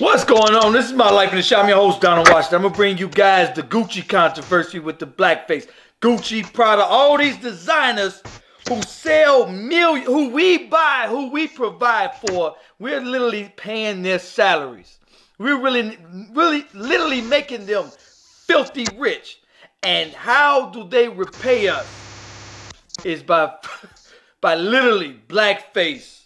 What's going on? This is My Life in the Shop. I'm your host, Donald Washington. I'm going to bring you guys the Gucci controversy with the Blackface. Gucci, Prada, all these designers who sell millions, who we buy, who we provide for, we're literally paying their salaries. We're really, literally making them filthy rich. And how do they repay us? Is by literally blackface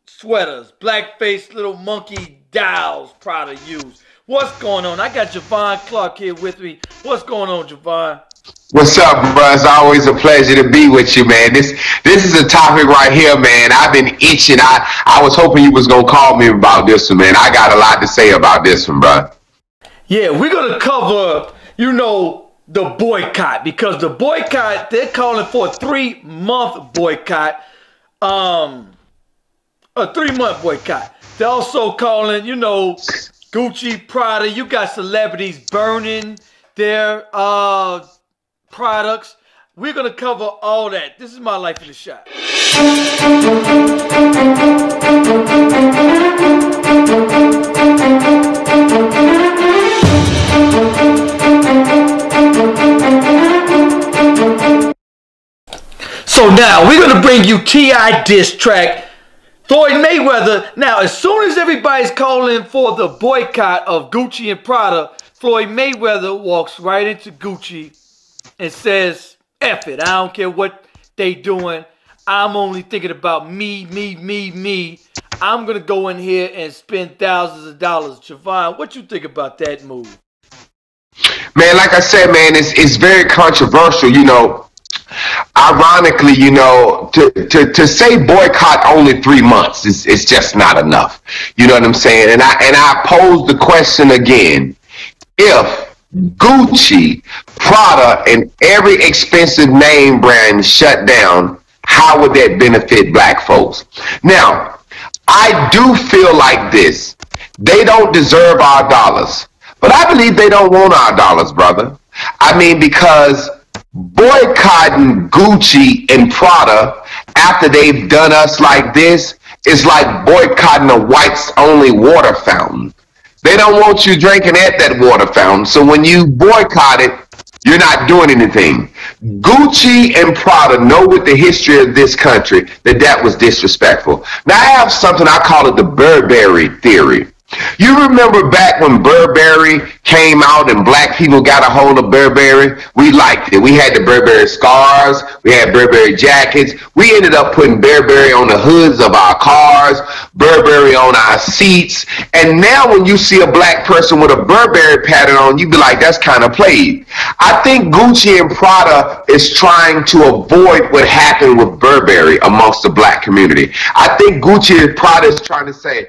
sweaters, blackface little monkey dolls Prada use. What's going on? I got Javon Clark here with me. What's going on, Javon? What's up, bro? It's always a pleasure to be with you, man. This is a topic right here, man. I've been itching. I was hoping you was gonna call me about this one, man. I got a lot to say about this one, bro. Yeah, we're gonna cover, the boycott, because the boycott, they're calling for a 3-month boycott. A 3-month boycott. They're also calling, Gucci, Prada. You got celebrities burning their products. We're going to cover all that. This is My Life in the Shop. So now we're going to bring you T.I. diss track, Floyd Mayweather. Now, as soon as everybody's calling for the boycott of Gucci and Prada, Floyd Mayweather walks right into Gucci and says, F it, I don't care what they doing. I'm only thinking about me. I'm going to go in here and spend thousands of dollars. Javon, what you think about that move? Man, like I said, man, it's very controversial, Ironically, to say boycott only 3 months is just not enough. You know what I'm saying? And I pose the question again. If Gucci, Prada, and every expensive name brand shut down, how would that benefit black folks? Now, I do feel like this. They don't deserve our dollars. But I believe they don't want our dollars, brother. I mean, because boycotting Gucci and Prada after they've done us like this is like boycotting a whites-only water fountain. They don't want you drinking at that water fountain. So when you boycott it, you're not doing anything. Gucci and Prada know with the history of this country that was disrespectful. Now I have something, I call it the Burberry theory. You remember back when Burberry came out and black people got a hold of Burberry? We liked it. We had the Burberry scarves. We had Burberry jackets. We ended up putting Burberry on the hoods of our cars, Burberry on our seats. And now when you see a black person with a Burberry pattern on, you be like, that's kind of played. I think Gucci and Prada is trying to avoid what happened with Burberry amongst the black community. I think Gucci and Prada is trying to say,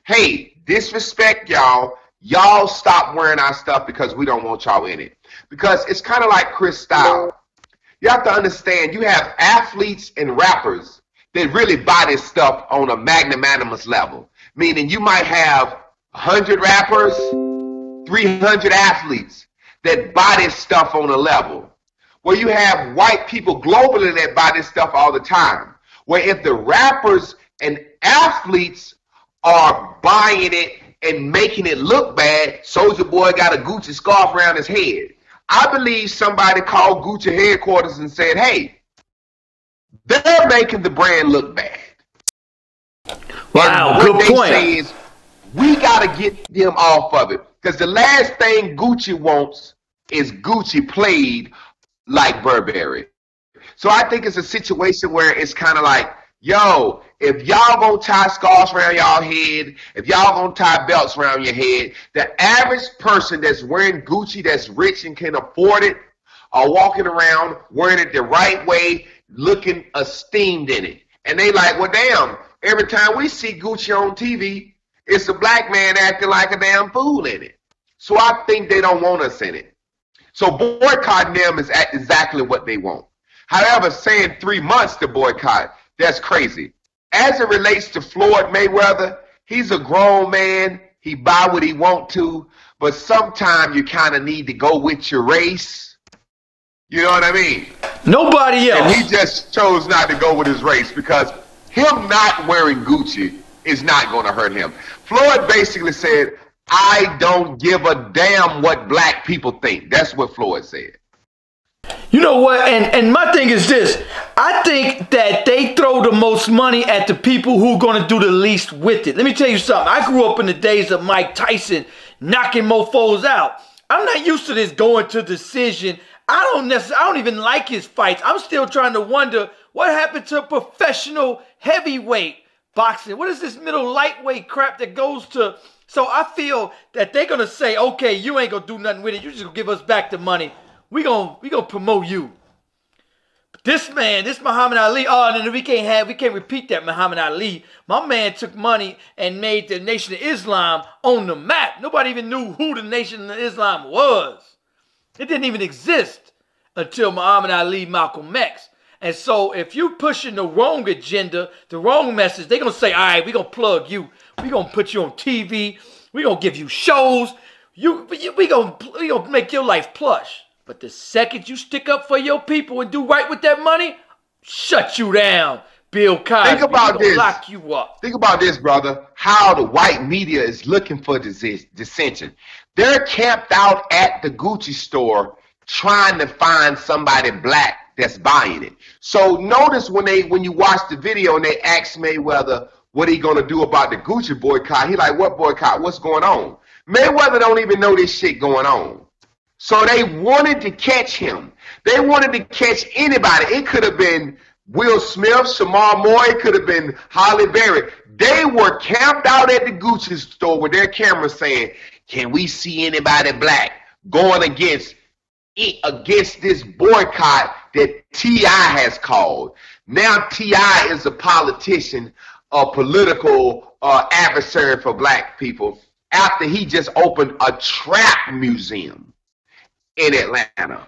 hey, disrespect y'all stop wearing our stuff because we don't want y'all in it. Because it's kind of like Chris Style. You have to understand, you have athletes and rappers that really buy this stuff on a magnanimous level. Meaning you might have 100 rappers, 300 athletes that buy this stuff on a level. Where you have white people globally that buy this stuff all the time. Where if the rappers and athletes are buying it and making it look bad, Soulja Boy got a Gucci scarf around his head. I believe somebody called Gucci headquarters and said, hey, they're making the brand look bad. Wow, good point. What they say is, we got to get them off of it. Because the last thing Gucci wants is Gucci played like Burberry. So I think it's a situation where it's kind of like, yo, if y'all gonna tie scarves around y'all head, if y'all gonna tie belts around your head, the average person that's wearing Gucci that's rich and can afford it are walking around wearing it the right way, looking esteemed in it. And they like, well, damn, every time we see Gucci on TV, it's a black man acting like a damn fool in it. So I think they don't want us in it. So boycotting them is exactly what they want. However, saying 3 months to boycott, that's crazy. As it relates to Floyd Mayweather, he's a grown man. He buy what he want to, but sometimes you kind of need to go with your race. You know what I mean? Nobody else. And he just chose not to go with his race because him not wearing Gucci is not going to hurt him. Floyd basically said, I don't give a damn what black people think. That's what Floyd said. You know what? And my thing is this. I think that they throw the most money at the people who are going to do the least with it. Let me tell you something. I grew up in the days of Mike Tyson knocking mofos out. I'm not used to this going to decision. I don't even like his fights. I'm still trying to wonder what happened to professional heavyweight boxing. What is this middle lightweight crap that goes to? So I feel that they're going to say, okay, you ain't going to do nothing with it. You just going to give us back the money. We gonna promote you. But this man, this Muhammad Ali, oh, no, we can't repeat that Muhammad Ali. My man took money and made the Nation of Islam on the map. Nobody even knew who the Nation of Islam was. It didn't even exist until Muhammad Ali, Malcolm X. And so if you pushing the wrong agenda, the wrong message, they're gonna say, all right, we're gonna plug you. We're gonna put you on TV. We're gonna give you shows. We gonna make your life plush. But the second you stick up for your people and do right with that money, shut you down, Bill Cosby. Think about this. Lock you up. Think about this, brother. How the white media is looking for dissension. They're camped out at the Gucci store trying to find somebody black that's buying it. So notice when you watch the video and they ask Mayweather what he gonna do about the Gucci boycott, he like, what boycott? What's going on? Mayweather don't even know this shit going on. So they wanted to catch him. They wanted to catch anybody. It could have been Will Smith, Shamar Moore. It could have been Holly Berry. They were camped out at the Gucci store with their cameras saying, can we see anybody black going against this boycott that T.I. has called? Now T.I. is a politician, a political adversary for black people after he just opened a trap museum in Atlanta.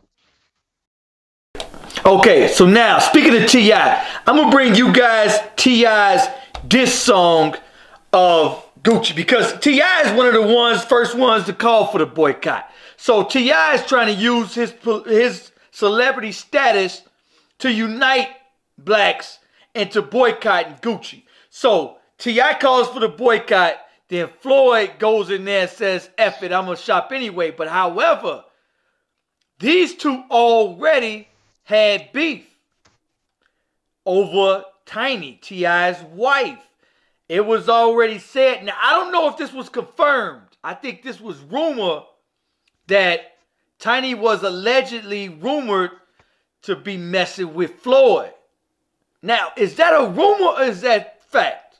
Okay, so now, speaking of T.I., I'm going to bring you guys T.I.'s diss song of Gucci, because T.I. is one of the first ones to call for the boycott. So T.I. is trying to use his celebrity status to unite blacks into boycotting Gucci. So T.I. calls for the boycott, then Floyd goes in there and says, F it, I'm going to shop anyway. But however, these two already had beef over Tiny, T.I.'s wife. It was already said. Now, I don't know if this was confirmed. I think this was rumor that Tiny was allegedly rumored to be messing with Floyd. Now, is that a rumor or is that fact?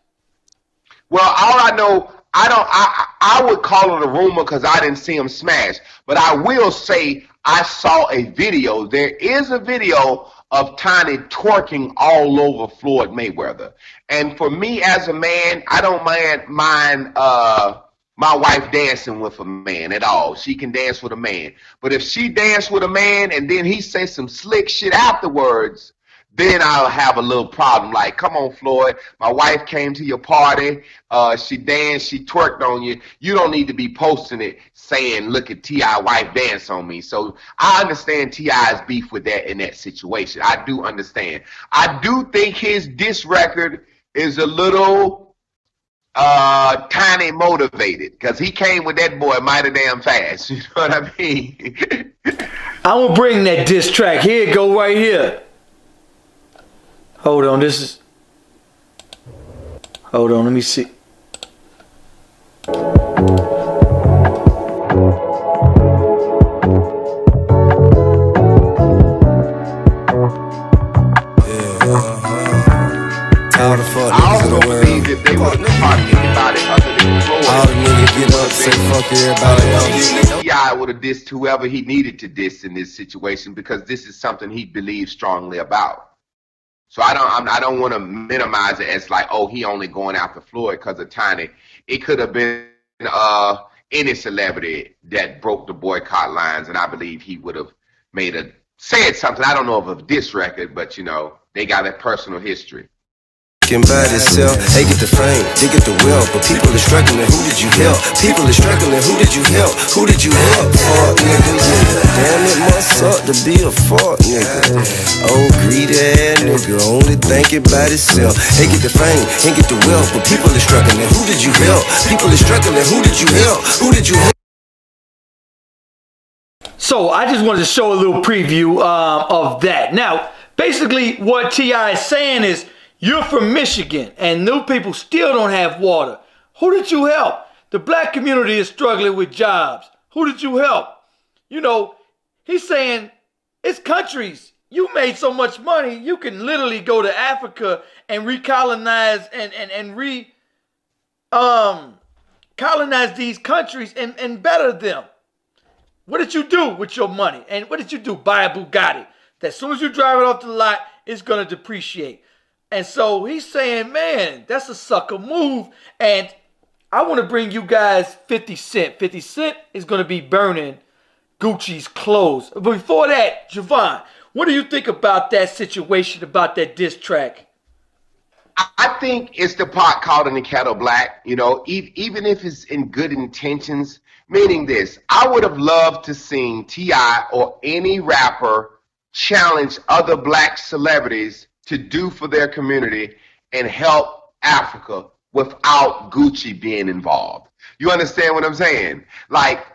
Well, all I know, I would call it a rumor because I didn't see him smash. But I will say I saw a video. There is a video of Tiny twerking all over Floyd Mayweather. And for me as a man, I don't mind my wife dancing with a man at all. She can dance with a man. But if she danced with a man and then he say some slick shit afterwards, then I'll have a little problem. Like, come on, Floyd, my wife came to your party, she danced, she twerked on you. You don't need to be posting it saying, look at T.I. wife dance on me. So I understand T.I.'s beef with that in that situation. I do understand. I do think his diss record is a little Tiny motivated, because he came with that boy mighty damn fast. You know what I mean? I'm going to bring that diss track. Here it go right here. Hold on, hold on, let me see. I also believe that they would not anybody other than Floyd. All the niggas get up, say fuck everybody else. T.I. would have dissed whoever he needed to diss in this situation, because this is something he believes strongly about. So I don't want to minimize it as like, oh, he only going after Floyd because of Tiny. It could have been any celebrity that broke the boycott lines, and I believe he would have said something. I don't know of a diss record, but you know, they got a personal history. thinking about itself. They get the fame, they get the wealth, but people are struggling. Who did you help? People are struggling. Who did you help? Who did you help? Fuck nigga, yeah. Damn, it must suck to be a fuck nigga. Oh, greedy ass nigga, only thinking about itself. They get the fame, they get the wealth, but people are struggling. Who did you help? People are struggling. Who did you help? Who did you help? So I just wanted to show a little preview of that. Now, basically what T.I. is saying is, you're from Michigan and new people still don't have water. Who did you help? The black community is struggling with jobs. Who did you help? You know, he's saying it's countries. You made so much money, you can literally go to Africa and recolonize and colonize these countries and better them. What did you do with your money? And what did you do? Buy a Bugatti. That as soon as you drive it off the lot, it's going to depreciate. And so he's saying, man, that's a sucker move. And I want to bring you guys 50 Cent. 50 Cent is going to be burning Gucci's clothes. But before that, Javon, what do you think about that situation, about that diss track? I think it's the pot calling the kettle black. You know, even if it's in good intentions, meaning this, I would have loved to seen T.I. or any rapper challenge other black celebrities to do for their community and help Africa without Gucci being involved. You understand what I'm saying? Like,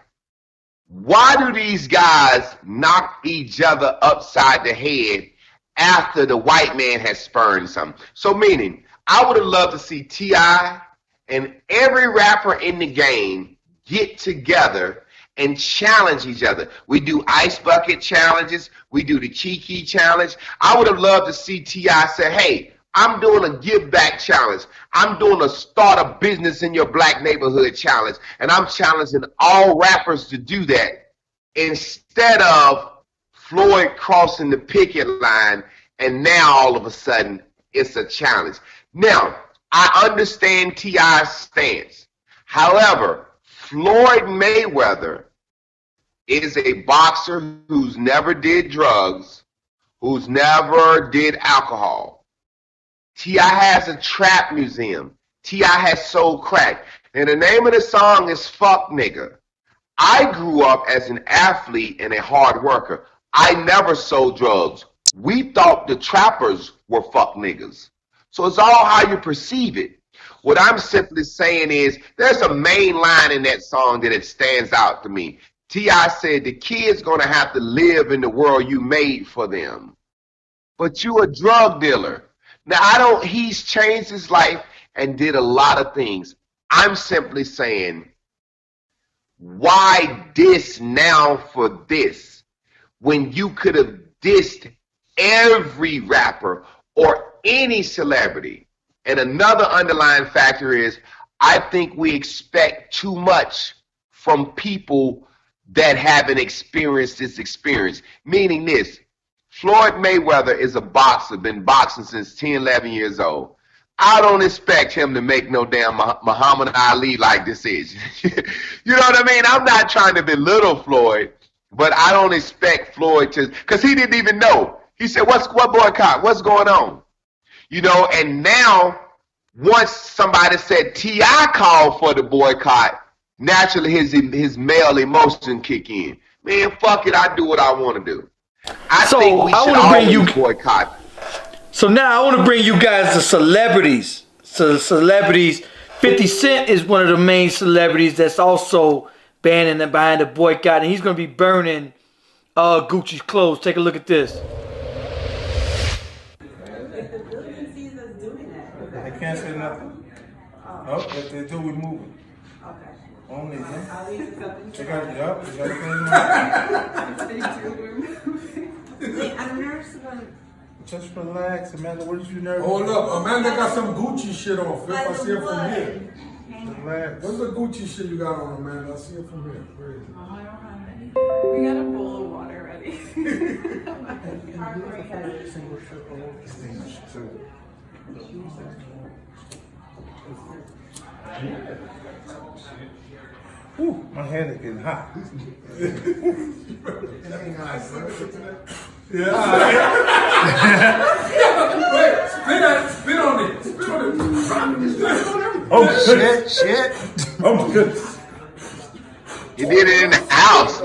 why do these guys knock each other upside the head after the white man has spurned something? So meaning, I would have loved to see T.I. and every rapper in the game get together and challenge each other. We do ice bucket challenges. We do the Kiki challenge. I would have loved to see T.I. say, hey, I'm doing a give back challenge. I'm doing a start a business in your black neighborhood challenge. And I'm challenging all rappers to do that instead of Floyd crossing the picket line and now all of a sudden it's a challenge. Now, I understand T.I.'s stance. However, Floyd Mayweather is a boxer who's never did drugs, who's never did alcohol. T.I. has a trap museum. T.I. has sold crack. And the name of the song is Fuck Nigga. I grew up as an athlete and a hard worker. I never sold drugs. We thought the trappers were fuck niggas. So it's all how you perceive it. What I'm simply saying is there's a main line in that song that it stands out to me. T.I. said the kid's gonna have to live in the world you made for them. But you a drug dealer. Now he's changed his life and did a lot of things. I'm simply saying, why diss now for this when you could have dissed every rapper or any celebrity? And another underlying factor is I think we expect too much from people that haven't experienced this experience. Meaning this, Floyd Mayweather is a boxer, been boxing since 10, 11 years old. I don't expect him to make no damn Muhammad Ali like this is. You know what I mean? I'm not trying to belittle Floyd, but I don't expect Floyd to, because he didn't even know. He said, what boycott? What's going on? You know, and now, once somebody said T.I. called for the boycott, naturally his male emotion kick in. Man, fuck it, I do what I want to do. I think we should always boycott. So now I want to bring you guys the celebrities. So the celebrities, 50 Cent is one of the main celebrities that's also banning and behind the boycott, and he's going to be burning Gucci's clothes. Take a look at this. They can't say nothing. Oh, if they do, we move it. Okay. Only them. I'll leave the cup. They got the up. They got I'm nervous about it. Just relax, Amanda. What did you nervous? Hold up, Amanda got some Gucci shit on. Fifth, I see it from here. Relax. What's the Gucci shit you got on, Amanda? I see it from here. Where is it? We got a bowl of water ready. Ooh, my hand is getting hot. Yeah. Wait, spit on it. Spit Oh, Shit. Oh, good. He did it in the house.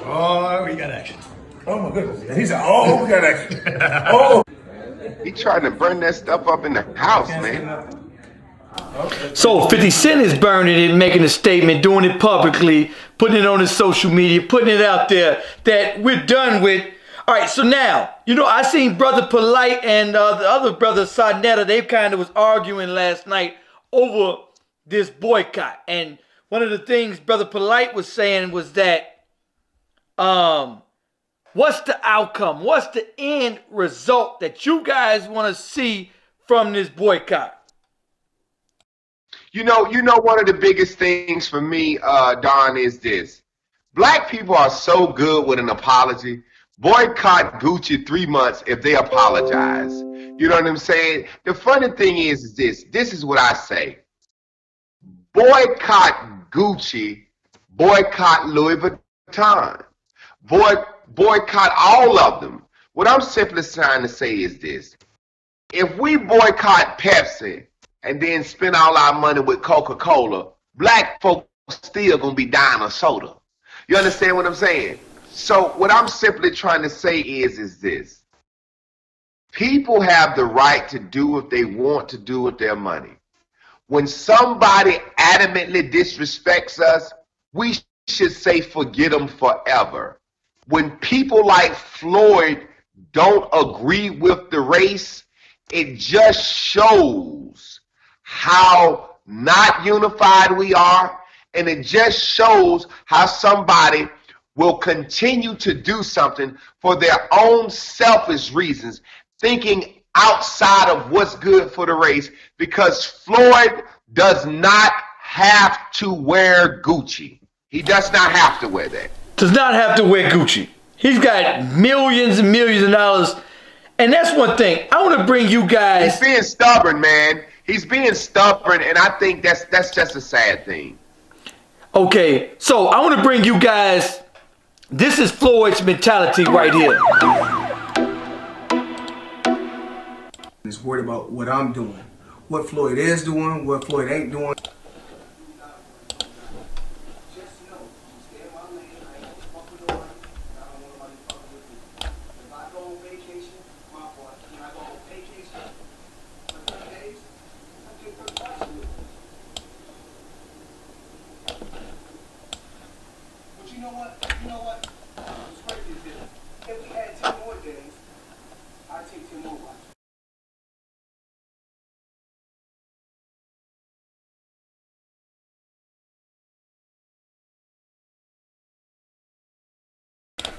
Oh, we got action. Oh, my goodness. He said, oh, we got action. Oh. He trying to burn that stuff up in the house, man. So 50 Cent is burning it, making a statement, doing it publicly, putting it on his social media, putting it out there that we're done with. All right, so now, you know, I seen Brother Polite and the other brother Sarnetta, they kind of was arguing last night over this boycott. And one of the things Brother Polite was saying was that, what's the outcome? What's the end result that you guys want to see from this boycott? You know, one of the biggest things for me, Don, is this. Black people are so good with an apology. Boycott Gucci 3 months if they apologize. You know what I'm saying? The funny thing is this. This is what I say. Boycott Gucci, boycott Louis Vuitton, boycott all of them. What I'm simply trying to say is this. If we boycott Pepsi and then spend all our money with Coca-Cola, black folks still gonna be dying of soda. You understand what I'm saying? So what I'm simply trying to say is this. People have the right to do what they want to do with their money. When somebody adamantly disrespects us, we should say forget them forever. When people like Floyd don't agree with the race, it just shows how not unified we are, and it just shows how somebody will continue to do something for their own selfish reasons, thinking outside of what's good for the race, because Floyd does not have to wear Gucci. He does not have to wear that. Does not have to wear Gucci. He's got millions and millions of dollars. And that's one thing. I want to bring you guys. He's being stubborn, man. He's being stubborn, and I think that's just a sad thing. Okay, so I want to bring you guys. This is Floyd's mentality right here. He's worried about what I'm doing, what Floyd is doing, what Floyd ain't doing. You know what? What's crazy is this. If we had 10 more days, I'd take 10 more watches.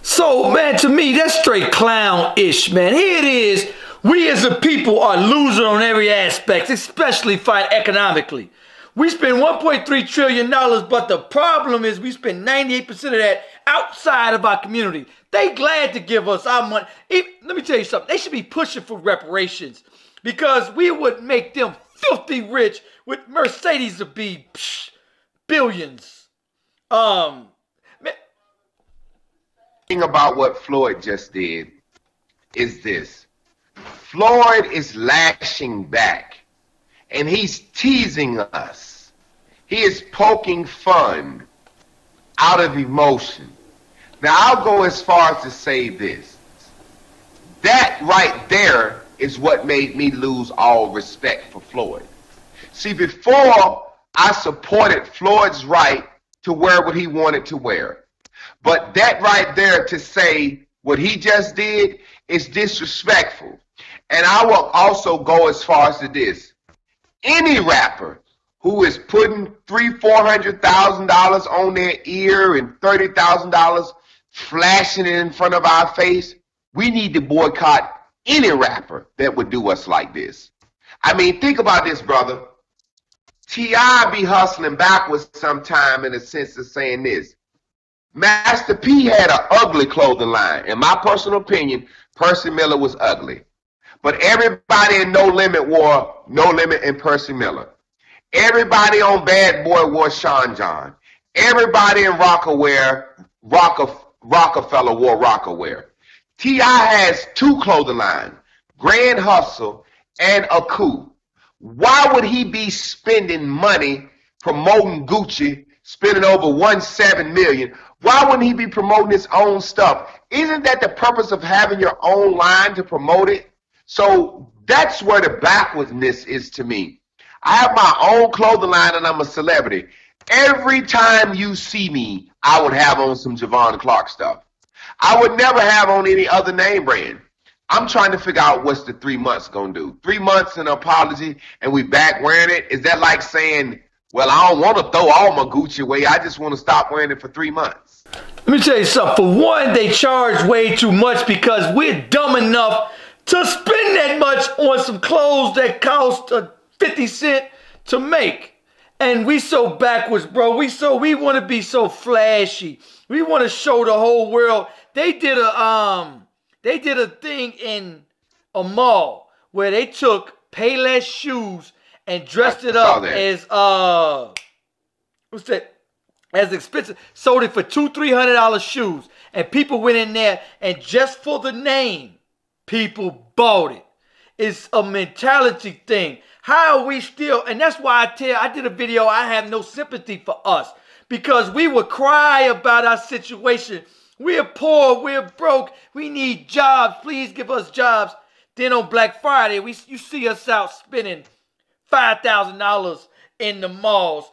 So, man, to me, that's straight clown-ish, man. Here it is. We as a people are losing on every aspect, especially economically. We spend $1.3 trillion, but the problem is we spend 98% of that outside of our community. They glad to give us our money. Let me tell you something. They should be pushing for reparations because we would make them filthy rich with Mercedes to be billions. Thing about what Floyd just did is this. Floyd is lashing back, and he's teasing us. He is poking fun out of emotion. Now, I'll go as far as to say this. That right there is what made me lose all respect for Floyd. See, before I supported Floyd's right to wear what he wanted to wear. But that right there to say what he just did is disrespectful. And I will also go as far as to this. Any rapper who is putting $300,000-$400,000 on their ear and $30,000 flashing it in front of our face, we need to boycott any rapper that would do us like this. I mean, think about this, brother. T.I. be hustling backwards sometime in a sense of saying this. Master P had an ugly clothing line. In my personal opinion, Percy Miller was ugly. But everybody in No Limit wore No Limit and Percy Miller. Everybody on Bad Boy wore Sean John. Everybody in Rockefeller wore Rockefeller. T.I. has two clothing lines, Grand Hustle and a Coup. why would he be spending money promoting Gucci, spending over 1.7 million? Why wouldn't he be promoting his own stuff? Isn't that the purpose of having your own line to promote it? So that's where the backwardness is to me. I have my own clothing line and I'm a celebrity. Every time you see me, I would have on some Javon Clark stuff. I would never have on any other name brand. I'm trying to figure out what's the 3 months gonna do. 3 months an apology and we back wearing it? Is that like saying, well, I don't want to throw all my Gucci away. I just want to stop wearing it for 3 months. Let me tell you something. For one, they charge way too much because we're dumb enough to spend that much on some clothes that cost 50 cents to make. And we so backwards, bro. We want to be so flashy. We want to show the whole world. They did a thing in a mall where they took Payless shoes and dressed it up as what's that? As expensive. Sold it for $200-300 shoes. And people went in there and just for the name, people bought it. It's a mentality thing. How are we still, and that's why I did a video, I have no sympathy for us. Because we would cry about our situation. We're poor, we're broke, we need jobs, please give us jobs. Then on Black Friday, you see us out spending $5,000 in the malls,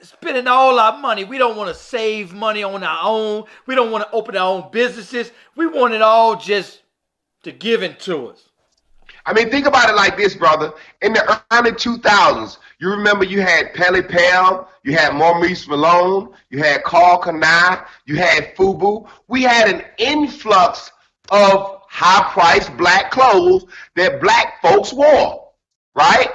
spending all our money. We don't want to save money on our own. We don't want to open our own businesses. We want it all just to give it to us. I mean, think about it like this, brother. In the early 2000s, you remember you had Pelle Pell, you had Maurice Malone, you had Carl Kanai, you had FUBU. We had an influx of high-priced black clothes that black folks wore, right?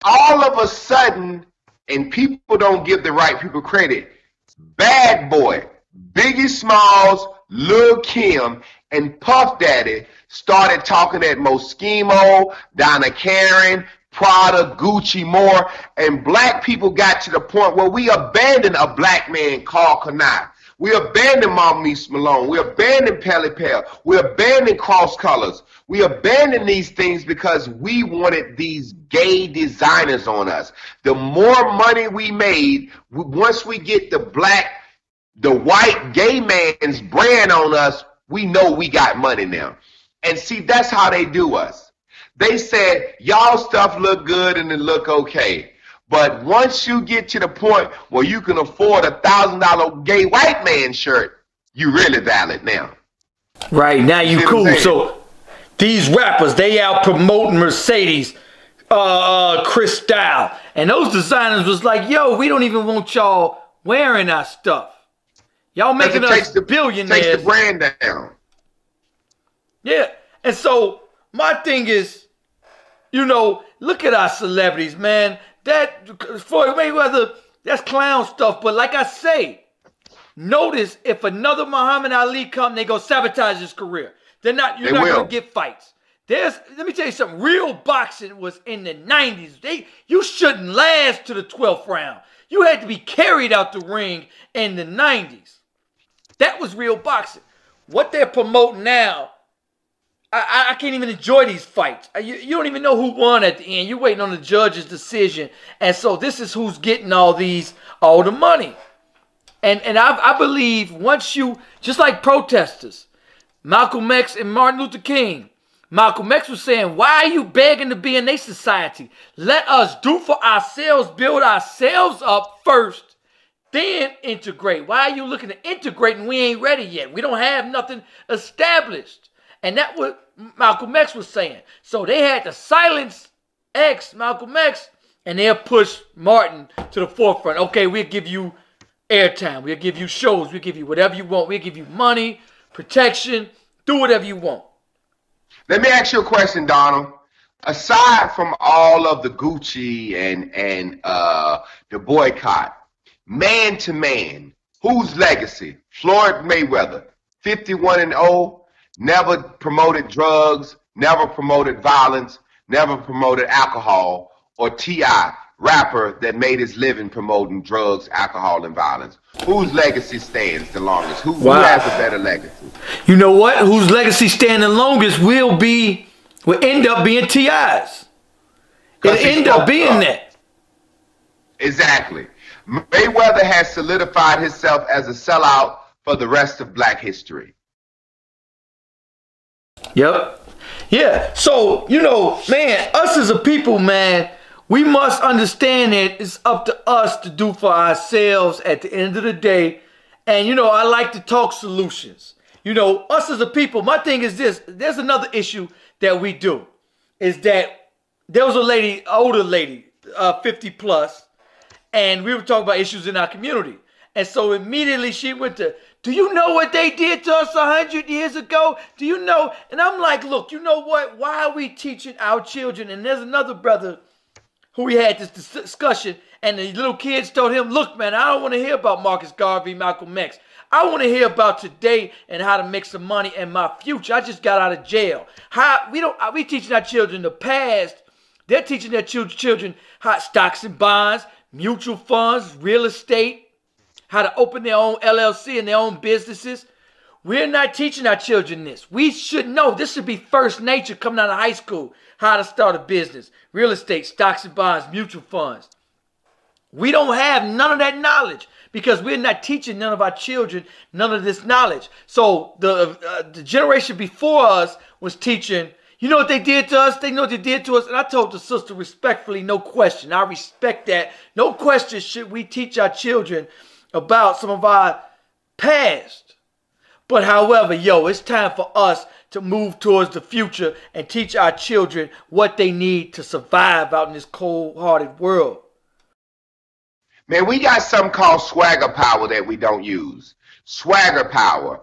All of a sudden, and people don't give the right people credit, Bad Boy, Biggie Smalls, Lil' Kim, and Puff Daddy started talking at Moschino, Donna Karan, Prada, Gucci, more, and black people got to the point where we abandoned a black man called Kanai. We abandoned Maurice Malone. We abandoned Pelle Pell. We abandoned Cross Colors. We abandoned these things because we wanted these gay designers on us. The more money we made, once we get the white gay man's brand on us, we know we got money now. And see, that's how they do us. They said, y'all stuff look good and it look okay. But once you get to the point where you can afford $1,000 gay white man shirt, you really valid now. Right, now you cool. So these rappers, they out promoting Mercedes, Cristal. And those designers was like, yo, we don't even want y'all wearing our stuff. Y'all making us billionaires. Takes the brand down. Yeah, and so my thing is, you know, look at our celebrities, man. That Floyd Mayweather, that's clown stuff. But like I say, notice if another Muhammad Ali come, they go sabotage his career. You're not gonna get fights. Let me tell you something. Real boxing was in the 90s. You shouldn't last to the 12th round. You had to be carried out the ring in the 90s. That was real boxing. What they're promoting now, I can't even enjoy these fights. You don't even know who won at the end. You're waiting on the judge's decision. And so this is who's getting all the money. And I believe once you, just like protesters, Malcolm X and Martin Luther King, Malcolm X was saying, why are you begging to be in a society? Let us do for ourselves, build ourselves up first, then integrate. Why are you looking to integrate and we ain't ready yet? We don't have nothing established. And that's what Malcolm X was saying. So they had to silence Malcolm X, and they'll push Martin to the forefront. Okay, we'll give you airtime. We'll give you shows. We'll give you whatever you want. We'll give you money, protection. Do whatever you want. Let me ask you a question, Donald. Aside from all of the Gucci and the boycott, man to man, whose legacy? Floyd Mayweather, 51-0. Never promoted drugs, never promoted violence, never promoted alcohol, or T.I., rapper that made his living promoting drugs, alcohol, and violence. Whose legacy stands the longest? Who has a better legacy? You know what? Whose legacy stands the longest will end up being T.I.'s. It ended up being that. Exactly. Mayweather has solidified himself as a sellout for the rest of black history. Yep. Yeah. So, man, us as a people, man, we must understand that it's up to us to do for ourselves at the end of the day. And, I like to talk solutions. Us as a people, my thing is this. There's another issue that we do. Is that there was a lady, older lady, 50 plus, and we were talking about issues in our community. And so immediately she went to, do you know what they did to us 100 years ago? Do you know? And I'm like, look, you know what? Why are we teaching our children? And there's another brother who we had this discussion, and the little kids told him, look, man, I don't want to hear about Marcus Garvey, Malcolm X. I want to hear about today and how to make some money and my future. I just got out of jail. We teaching our children the past. They're teaching their children how stocks and bonds, mutual funds, real estate, how to open their own LLC and their own businesses. We're not teaching our children this. We should know. This should be first nature coming out of high school. How to start a business, real estate, stocks and bonds, mutual funds. We don't have none of that knowledge because we're not teaching none of our children none of this knowledge. So the generation before us was teaching, you know what they did to us? They know what they did to us. And I told the sister respectfully, no question. I respect that. No question should we teach our children about some of our past. But however, it's time for us to move towards the future and teach our children what they need to survive out in this cold-hearted world. Man, we got something called swagger power that we don't use. Swagger power.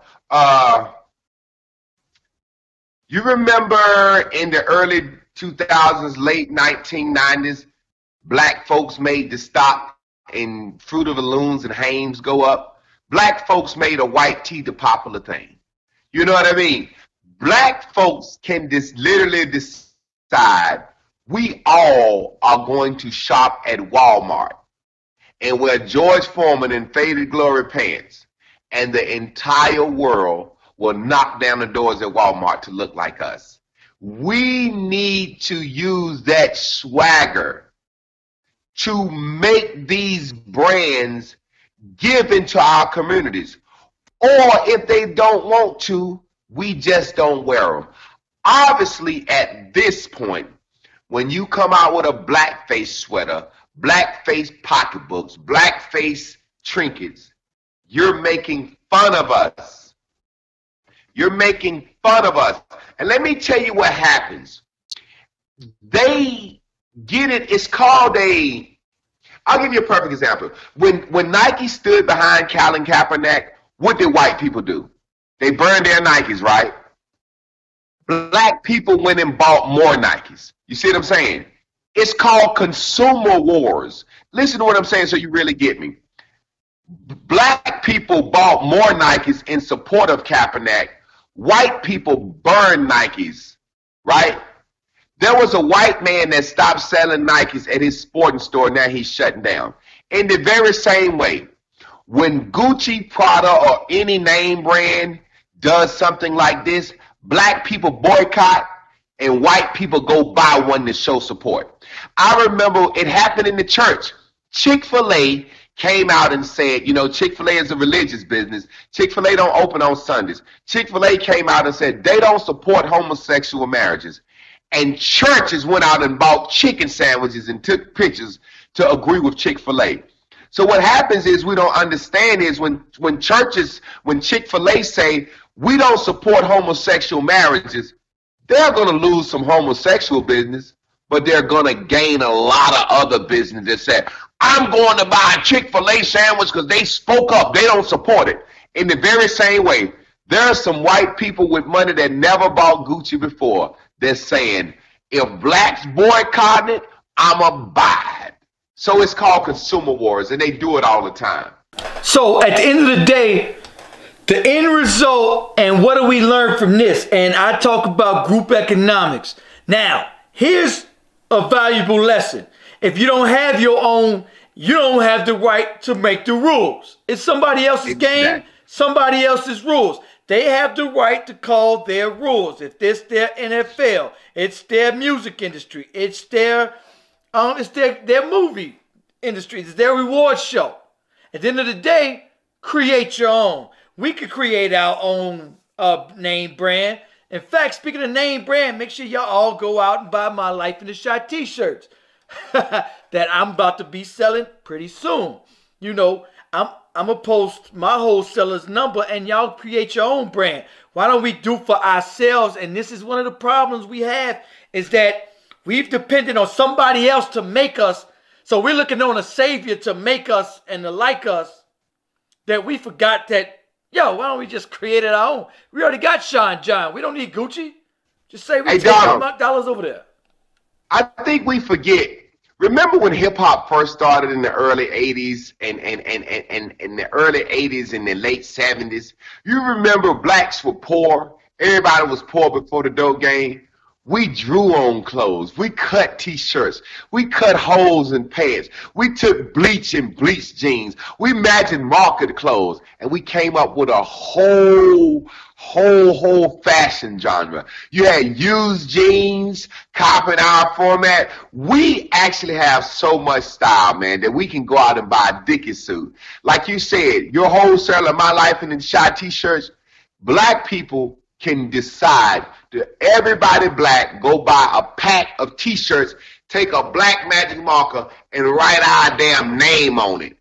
You remember in the early 2000s, late 1990s, black folks made the stock in Fruit of the Looms and Hanes go up. Black folks made a white tee the popular thing. You know what I mean? Black folks can literally decide we all are going to shop at Walmart and wear George Foreman in faded glory pants, and the entire world will knock down the doors at Walmart to look like us. We need to use that swagger to make these brands give into our communities. Or if they don't want to, we just don't wear them. Obviously, at this point, when you come out with a Blackface sweater, Blackface pocketbooks, Blackface trinkets, you're making fun of us. You're making fun of us. And let me tell you what happens. They get it. It's called I'll give you a perfect example. When Nike stood behind Colin Kaepernick, what did white people do? They burned their Nikes, right? Black people went and bought more Nikes. You see what I'm saying? It's called consumer wars. Listen to what I'm saying so you really get me. Black people bought more Nikes in support of Kaepernick. White people burned Nikes, right? There was a white man that stopped selling Nikes at his sporting store. Now he's shutting down. In the very same way, when Gucci, Prada, or any name brand does something like this, black people boycott and white people go buy one to show support. I remember it happened in the church. Chick-fil-A came out and said, Chick-fil-A is a religious business. Chick-fil-A don't open on Sundays. Chick-fil-A came out and said they don't support homosexual marriages. And churches went out and bought chicken sandwiches and took pictures to agree with Chick-fil-A. So what happens is we don't understand is when Chick-fil-A say we don't support homosexual marriages, they're going to lose some homosexual business, but they're going to gain a lot of other business that said, I'm going to buy a Chick-fil-A sandwich because they spoke up. They don't support it. In the very same way, there are some white people with money that never bought Gucci before. They're saying, if blacks boycott it, I'ma buy it. So it's called consumer wars, and they do it all the time. So at the end of the day, the end result and what do we learn from this? And I talk about group economics. Now, here's a valuable lesson. If you don't have your own, you don't have the right to make the rules. It's somebody else's game, somebody else's rules. They have the right to call their rules. If it's their NFL, it's their music industry, it's their It's their movie industry. It's their reward show. At the end of the day, create your own. We could create our own name brand. In fact, speaking of name brand, make sure y'all all go out and buy my Life in the Shot t-shirts that I'm about to be selling pretty soon. You know, I'm going to post my wholesaler's number and y'all create your own brand. Why don't we do for ourselves? And this is one of the problems we have is that we've depended on somebody else to make us. So we're looking on a savior to make us and to like us that we forgot that, yo, why don't we just create it our own? We already got Sean John. We don't need Gucci. Just say we take our dollars over there. I think we forget. Remember when hip hop first started in the early 80s and in the early 80s and the late 70s? You remember blacks were poor. Everybody was poor before the dope game. We drew on clothes. We cut t-shirts. We cut holes in pants. We took bleach and bleached jeans. We imagined market clothes. And we came up with a whole fashion genre. You had used jeans, copying our format. We actually have so much style, man, that we can go out and buy a Dickie suit. Like you said, your wholesaler, My Life in the Shot t-shirts, black people can decide to everybody black go buy a pack of t-shirts, take a black magic marker and write our damn name on it.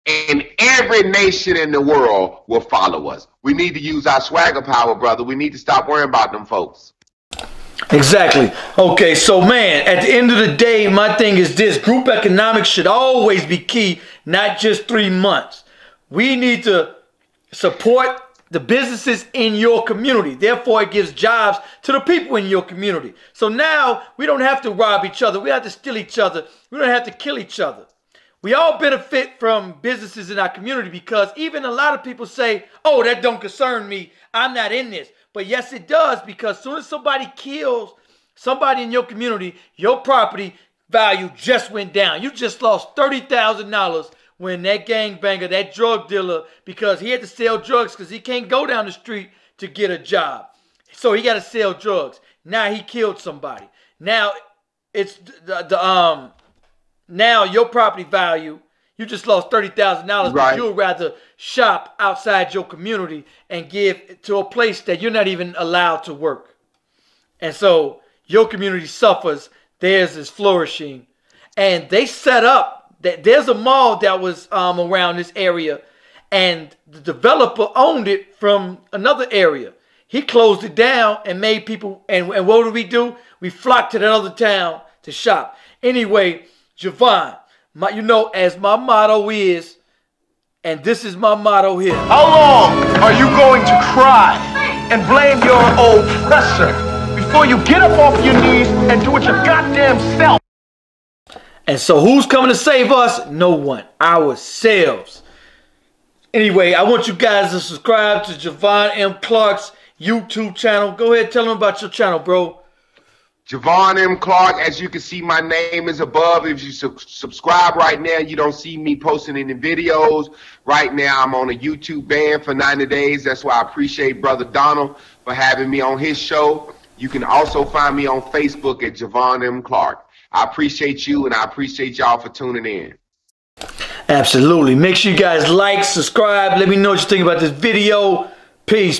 And every nation in the world will follow us. We need to use our swagger power, brother. We need to stop worrying about them folks. Exactly. Okay, so man, at the end of the day, my thing is this. Group economics should always be key, not just 3 months. We need to support the businesses in your community. Therefore, it gives jobs to the people in your community. So now we don't have to rob each other. We don't have to steal each other. We don't have to kill each other. We all benefit from businesses in our community because even a lot of people say, oh, that don't concern me. I'm not in this. But yes, it does, because as soon as somebody kills somebody in your community, your property value just went down. You just lost $30,000 when that gangbanger, that drug dealer, because he had to sell drugs because he can't go down the street to get a job. So he got to sell drugs. Now he killed somebody. Now it's now your property value, you just lost $30,000, right, but you'd rather shop outside your community and give to a place that you're not even allowed to work. And so your community suffers, theirs is flourishing. And they set up that there's a mall that was around this area, and the developer owned it from another area. He closed it down and made people, and what do? We flocked to that other town to shop. Anyway, Javon, as my motto is, and this is my motto here. How long are you going to cry and blame your oppressor before you get up off your knees and do it your goddamn self? And so who's coming to save us? No one. Ourselves. Anyway, I want you guys to subscribe to Javon M. Clark's YouTube channel. Go ahead, tell them about your channel, bro. Javon M. Clark, as you can see, my name is above. If you subscribe right now, you don't see me posting any videos. Right now, I'm on a YouTube ban for 90 days. That's why I appreciate Brother Donald for having me on his show. You can also find me on Facebook at Javon M. Clark. I appreciate you, and I appreciate y'all for tuning in. Absolutely. Make sure you guys like, subscribe. Let me know what you think about this video. Peace.